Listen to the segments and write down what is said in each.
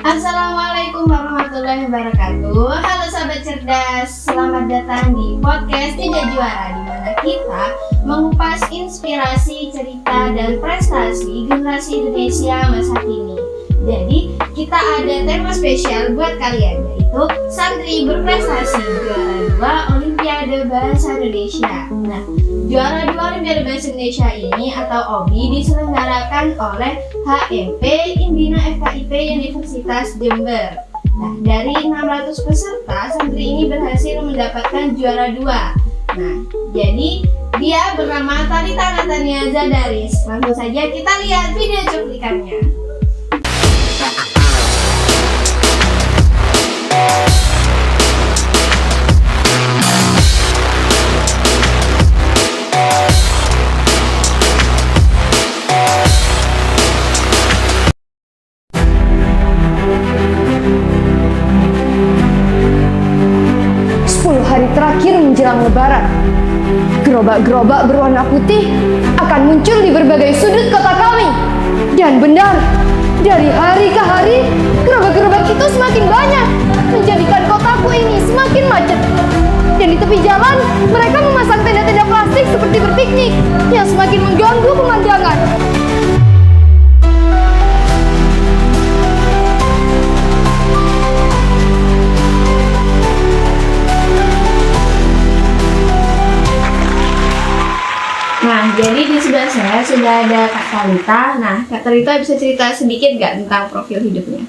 Assalamualaikum warahmatullahi wabarakatuh. Halo sahabat cerdas, selamat datang di podcast Jejak Juara, di mana kita mengupas inspirasi, cerita, dan prestasi generasi Indonesia masa kini. Jadi kita ada tema spesial buat kalian, yaitu Santri Berprestasi Juara 2 Olimpiade Bahasa Indonesia. Nah, Juara 2 Olimpiade Bahasa Indonesia ini atau OBI diselenggarakan oleh HMP Imbina FKIP Universitas Jember. Nah, dari 600 peserta, santri ini berhasil mendapatkan juara 2. Nah, jadi dia bernama Talita Natania Zadaris. Langsung saja kita lihat video cuplikannya. 10 hari terakhir menjelang Lebaran, gerobak-gerobak berwarna putih akan muncul di berbagai sudut kota kami. Dan benar, dari hari ke hari, gerobak-gerobak itu semakin banyak, menjadikan kotaku ini semakin macet. Dan di tepi jalan, mereka memasang tenda-tenda plastik seperti berpiknik yang semakin mengganggu pemandangan. Nah, jadi di sebelah saya sudah ada Kak Talita. Nah, Kak Talita bisa cerita sedikit nggak tentang profil hidupnya?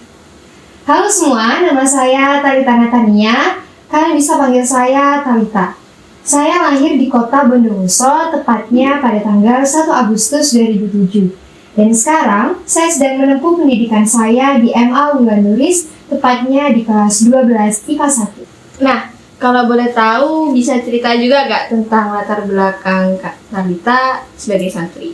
Halo semua, nama saya Talita Natania. Kalian bisa panggil saya Talita. Saya lahir di kota Bondowoso, tepatnya pada tanggal 1 Agustus 2007. Dan sekarang, saya sedang menempuh pendidikan saya di MA Unggulan Nuris, tepatnya di kelas 12 IPA 1. Nah, kalau boleh tahu, bisa cerita juga nggak tentang latar belakang Kak Talita sebagai santri?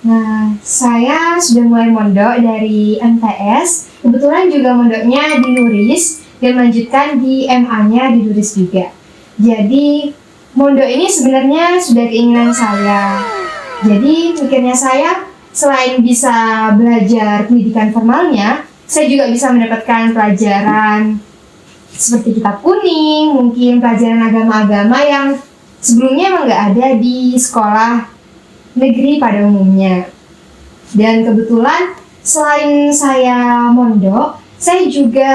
Nah, saya sudah mulai mondok dari MTS, kebetulan juga mondoknya di Nuris, dan melanjutkan di MA-nya di Nuris juga. Jadi, mondok ini sebenarnya sudah keinginan saya. Jadi, mikirnya saya, selain bisa belajar pendidikan formalnya, saya juga bisa mendapatkan pelajaran seperti kitab kuning, mungkin pelajaran agama-agama yang sebelumnya emang nggak ada di sekolah negeri pada umumnya. Dan kebetulan selain saya mondok, saya juga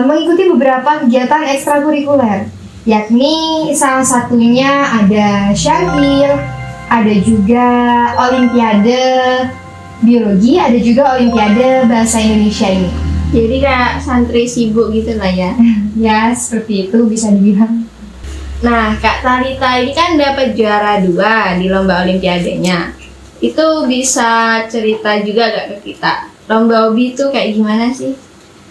mengikuti beberapa kegiatan ekstrakurikuler, yakni salah satunya ada Syakil, ada juga Olimpiade Biologi, ada juga Olimpiade Bahasa Indonesia ini. Jadi kayak santri sibuk gitu lah ya. Ya, seperti itu bisa dibilang. Nah, Kak Talita ini kan dapat juara 2 di lomba olimpiadenya. Itu bisa cerita juga gak ke kita? Lomba hobi itu kayak gimana sih?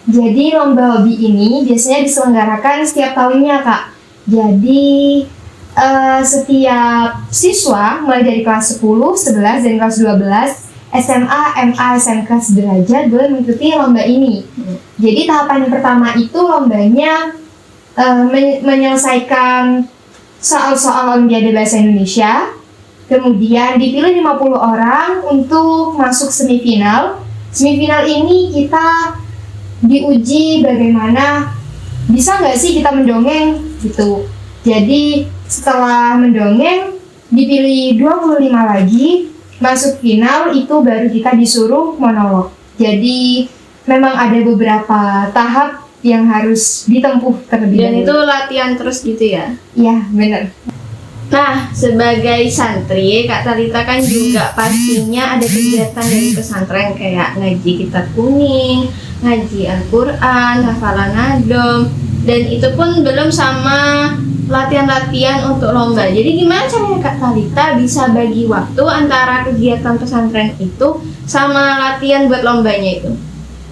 Jadi lomba hobi ini biasanya diselenggarakan setiap tahunnya, Kak. Jadi setiap siswa mulai dari kelas 10, 11, dan kelas 12 SMA, MA, SMK sederajat boleh mengikuti lomba ini. Jadi tahapan yang pertama itu lombanya menyelesaikan soal-soal Olimpiade Bahasa Indonesia. Kemudian dipilih 50 orang untuk masuk semifinal. Semifinal ini kita diuji bagaimana bisa nggak sih kita mendongeng gitu. Jadi setelah mendongeng dipilih 25 lagi. Masuk final itu baru kita disuruh monolog. Jadi memang ada beberapa tahap yang harus ditempuh terlebih dahulu. Dan itu latihan terus gitu ya? Iya, benar. Nah, sebagai santri, Kak Talita kan juga pastinya ada kegiatan dari pesantren kayak ngaji kitab kuning, ngaji Al-Quran, hafalan nadom, dan itu pun belum sama latihan-latihan untuk lomba. Jadi gimana caranya Kak Talita bisa bagi waktu antara kegiatan pesantren itu sama latihan buat lombanya itu?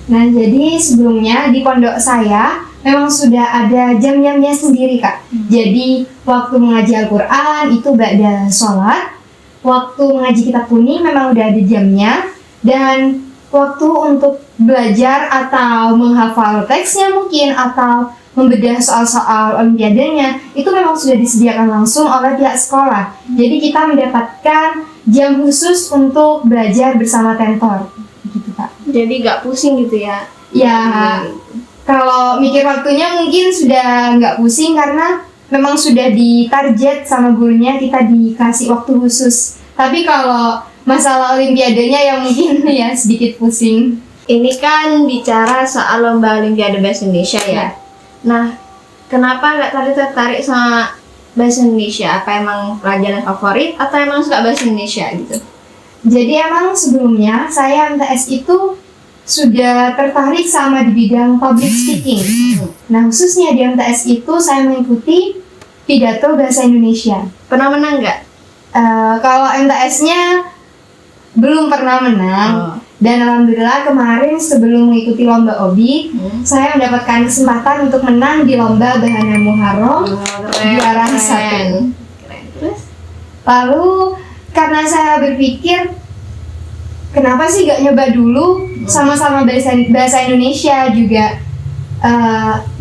Nah, jadi sebelumnya di pondok saya memang sudah ada jam-jamnya sendiri, Kak. Jadi waktu mengaji Al-Quran itu ba'da sholat, waktu mengaji kitab kuning memang udah ada jamnya, dan waktu untuk belajar atau menghafal teksnya mungkin atau membedah soal-soal olimpiadenya itu memang sudah disediakan langsung oleh pihak sekolah. Jadi kita mendapatkan jam khusus untuk belajar bersama tentor, gitu Pak. Jadi gak pusing gitu ya? Ya, kalau mikir waktunya mungkin sudah nggak pusing karena memang sudah ditarget sama gurunya, kita dikasih waktu khusus. Tapi kalau masalah olimpiadanya yang mungkin ya sedikit pusing. Ini kan bicara soal lomba Olimpiade Bahasa Indonesia ya. Nah, kenapa nggak tertarik sama Bahasa Indonesia? Apa emang pelajaran favorit atau emang suka Bahasa Indonesia gitu? Jadi emang sebelumnya saya MTS itu sudah tertarik sama di bidang public speaking. Nah, khususnya di MTS itu saya mengikuti pidato bahasa Indonesia. Pernah menang nggak? Kalau MTS-nya belum pernah menang. Dan alhamdulillah kemarin sebelum mengikuti lomba OBI, saya mendapatkan kesempatan untuk menang di lomba Bahana Muharram juara 1. Terus? Lalu karena saya berpikir kenapa sih gak nyoba dulu sama-sama bahasa Indonesia juga.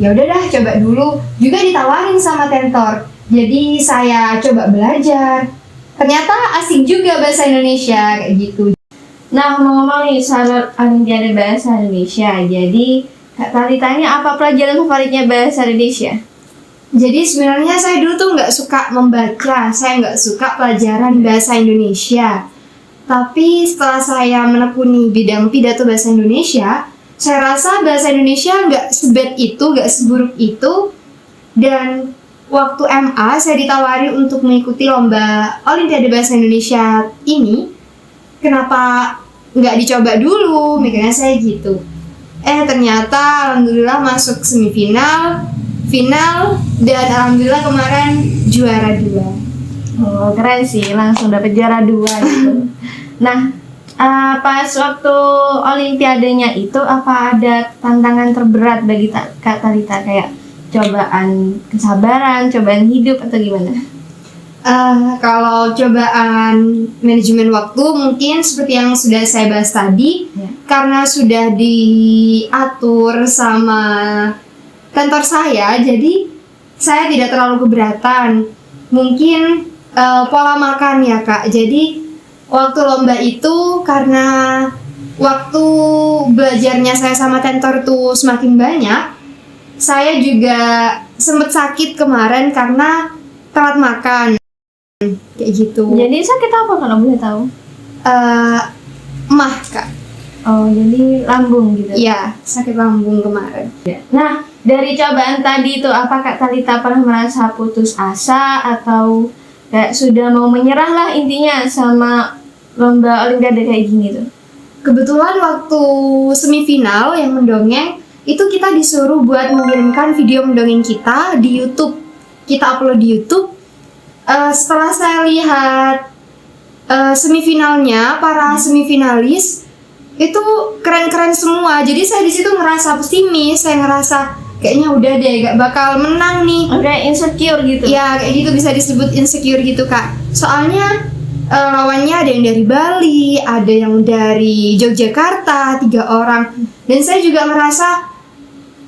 Ya udah dah coba dulu. Juga ditawarin sama tentor. Jadi saya coba belajar. Ternyata asik juga bahasa Indonesia kayak gitu. Nah, ngomong-ngomong nih soal Olimpiade Bahasa Indonesia. Jadi, Kak Talita ini apa pelajaran favoritnya Bahasa Indonesia? Jadi sebenarnya saya dulu tuh nggak suka membaca, saya nggak suka pelajaran bahasa Indonesia. Tapi setelah saya menekuni bidang pidato bahasa Indonesia, saya rasa bahasa Indonesia nggak sebad itu, nggak seburuk itu. Dan waktu MA saya ditawari untuk mengikuti lomba Olimpiade Bahasa Indonesia ini. Kenapa nggak dicoba dulu? Mikirnya saya gitu. Ternyata alhamdulillah masuk semifinal, final, dan alhamdulillah kemarin juara 2. Oh, keren sih, langsung dapet juara 2 gitu. Nah, pas waktu Olimpiadenya itu apa ada tantangan terberat bagi Kak Talita, kayak cobaan kesabaran, cobaan hidup atau gimana? Kalau cobaan manajemen waktu mungkin seperti yang sudah saya bahas tadi, karena sudah diatur sama tentor saya, jadi saya tidak terlalu keberatan. Mungkin pola makan ya Kak. Jadi waktu lomba itu karena waktu belajarnya saya sama tentor tuh semakin banyak, saya juga sempat sakit kemarin karena telat makan. Kayak gitu. Jadi sakit apa kalau boleh tahu? Mah Kak. Oh, jadi lambung gitu? Iya, sakit lambung kemarin. Nah, dari cobaan tadi itu apa Kak Talita pernah merasa putus asa atau kayak sudah mau menyerah lah intinya sama lomba Olimpiade kayak gini tuh? Kebetulan waktu semifinal yang mendongeng itu kita disuruh buat mengirimkan video mendongeng kita di YouTube. Kita upload di YouTube. Setelah saya lihat semifinalnya, para semifinalis itu keren-keren semua. Jadi saya di situ ngerasa pesimis, saya ngerasa kayaknya udah deh gak bakal menang nih. Udah insecure gitu? Ya kayak gitu, bisa disebut insecure gitu Kak. Soalnya lawannya ada yang dari Bali, ada yang dari Yogyakarta, 3 orang. Dan saya juga ngerasa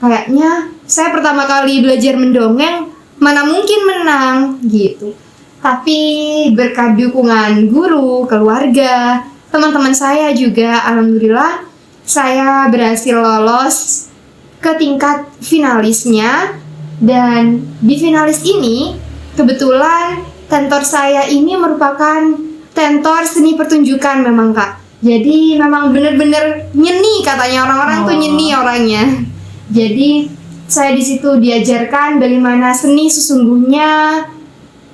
kayaknya saya pertama kali belajar mendongeng, mana mungkin menang gitu. Tapi berkat dukungan guru, keluarga, teman-teman saya juga, alhamdulillah saya berhasil lolos ke tingkat finalisnya. Dan di finalis ini kebetulan tentor saya ini merupakan tentor seni pertunjukan memang Kak. Jadi memang bener-bener nyeni, katanya orang-orang tuh nyeni orangnya. Jadi saya di situ diajarkan bagaimana seni sesungguhnya.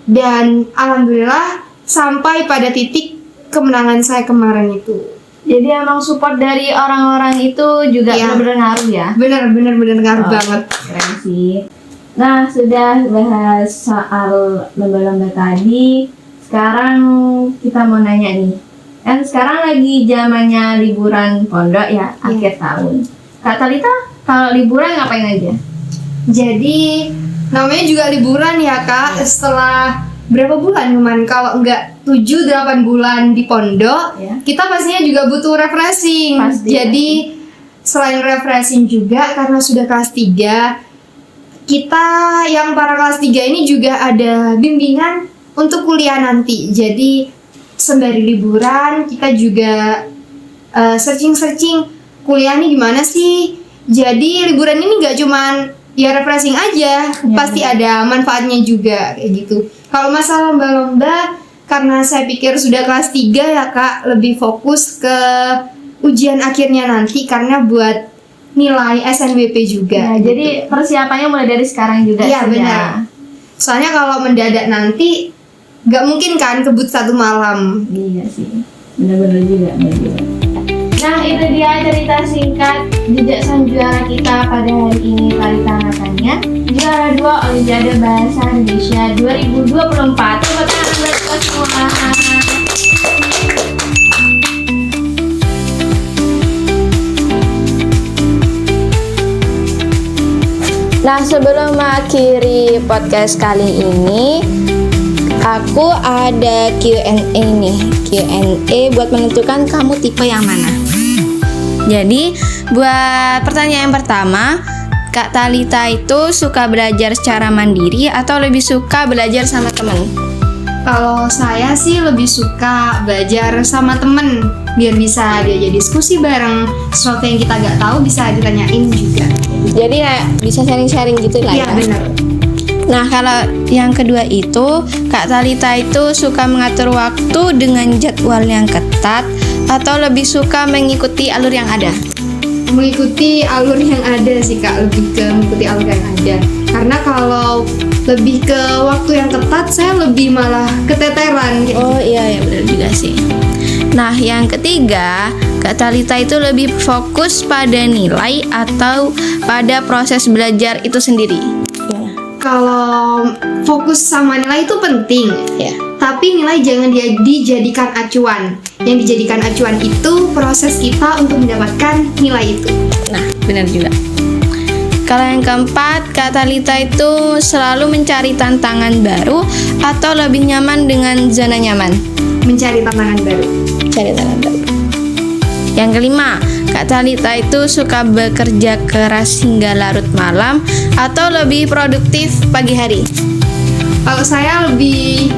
Dan alhamdulillah sampai pada titik kemenangan saya kemarin itu. Jadi emang support dari orang-orang itu juga benar-benar ngaruh ya? Benar-benar ngaruh banget. Keren sih. Nah, sudah bahas soal lomba-lomba tadi. Sekarang kita mau nanya nih. Kan sekarang lagi zamannya liburan pondok ya, akhir tahun. Kak Talita, kalau liburan ngapain aja? Jadi namanya juga liburan ya Kak. Setelah berapa bulan kemarin, kalau enggak 7-8 bulan di pondok, kita pastinya juga butuh refreshing. Jadi selain refreshing juga karena sudah kelas 3, kita yang para kelas 3 ini juga ada bimbingan untuk kuliah nanti. Jadi sembari liburan kita juga searching-searching kuliah nih gimana sih? Jadi liburan ini nggak cuman ya refreshing aja, pasti ada manfaatnya juga kayak gitu. Kalau masalah lomba-lomba, karena saya pikir sudah kelas 3 ya Kak, lebih fokus ke ujian akhirnya nanti karena buat nilai SNBP juga. Ya, jadi persiapannya mulai dari sekarang juga. Iya benar. Soalnya kalau mendadak nanti nggak mungkin kan kebut satu malam. Iya sih, benar-benar juga. Nah, itu dia cerita singkat jejak sang juara kita pada hari ini, Talitha Natania, juara 2 Olimpiade Bahasa Indonesia 2024. Tepuk tangan buat kita semua. Nah, sebelum mengakhiri podcast kali ini, aku ada Q&A nih. Q&A buat menentukan kamu tipe yang mana. Jadi, buat pertanyaan yang pertama, Kak Talitha itu suka belajar secara mandiri atau lebih suka belajar sama teman? Kalau saya sih lebih suka belajar sama temen, biar bisa diajak diskusi bareng, sesuatu yang kita nggak tahu bisa ditanyain juga. Jadi kayak bisa sharing-sharing gitu lah Iya ya? benar. Nah, kalau yang kedua itu, Kak Talitha itu suka mengatur waktu dengan jadwal yang ketat atau lebih suka mengikuti alur yang ada? Mengikuti alur yang ada sih Kak, lebih ke mengikuti alur yang ada. Karena kalau lebih ke waktu yang ketat, saya lebih malah keteteran gitu. Oh iya, benar juga sih. Nah, yang ketiga, Kak Talitha itu lebih fokus pada nilai atau pada proses belajar itu sendiri? Kalau fokus sama nilai itu penting, Ya. tapi nilai jangan dijadikan acuan. Yang dijadikan acuan itu proses kita untuk mendapatkan nilai itu. Nah, benar juga. Kalau yang keempat, Kak Talitha itu selalu mencari tantangan baru atau lebih nyaman dengan zona nyaman? Mencari tantangan baru. Cari tantangan baru. Yang kelima, Kak Talitha itu suka bekerja keras hingga larut malam atau lebih produktif pagi hari? Kalau saya lebih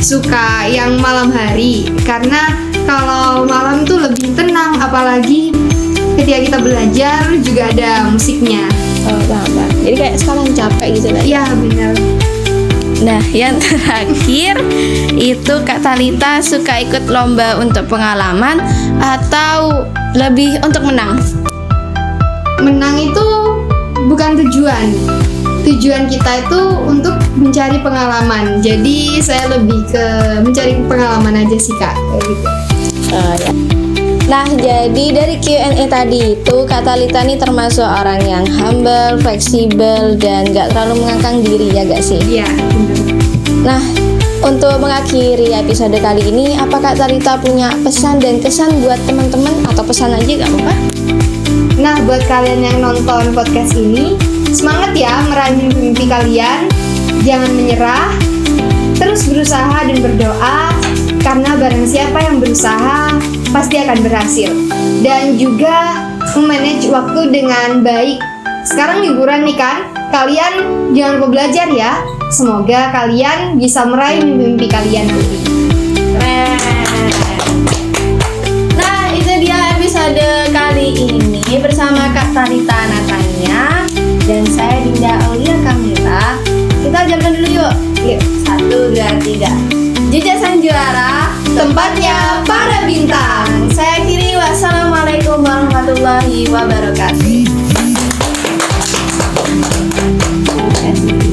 suka yang malam hari, karena kalau malam itu lebih tenang, apalagi ketika kita belajar juga ada musiknya. Oh, paham. Jadi kayak sekarang capek gitu lah. Iya benar. Nah, yang terakhir itu Kak Talitha suka ikut lomba untuk pengalaman atau lebih untuk menang? Menang itu bukan tujuan. Tujuan kita itu untuk mencari pengalaman. Jadi saya lebih ke mencari pengalaman aja sih Kak, kayak gitu. Ya. Nah, jadi dari Q&A tadi itu Kak Talitha ini termasuk orang yang humble, fleksibel, dan gak terlalu mengangkang diri, ya gak sih? Iya, benar. Nah, untuk mengakhiri episode kali ini, apa Kak Talitha punya pesan dan kesan buat teman-teman atau pesan aja gak apa-apa? Nah, buat kalian yang nonton podcast ini, semangat ya meraih mimpi kalian. Jangan menyerah, terus berusaha dan berdoa, karena barang siapa yang berusaha pasti akan berhasil. Dan juga memanage waktu dengan baik. Sekarang liburan nih kan, kalian jangan lupa belajar ya. Semoga kalian bisa meraih mimpi kalian nanti. Nah, itu dia episode kali ini bersama Kak Talitha Natania dan saya Dinda Aulia Kamila. Kita jalan dulu yuk. Yuk, 1, 2, 3. Jejak sang juara, tempatnya para bintang. Saya akhiri, wassalamualaikum warahmatullahi wabarakatuh. Terima kasih.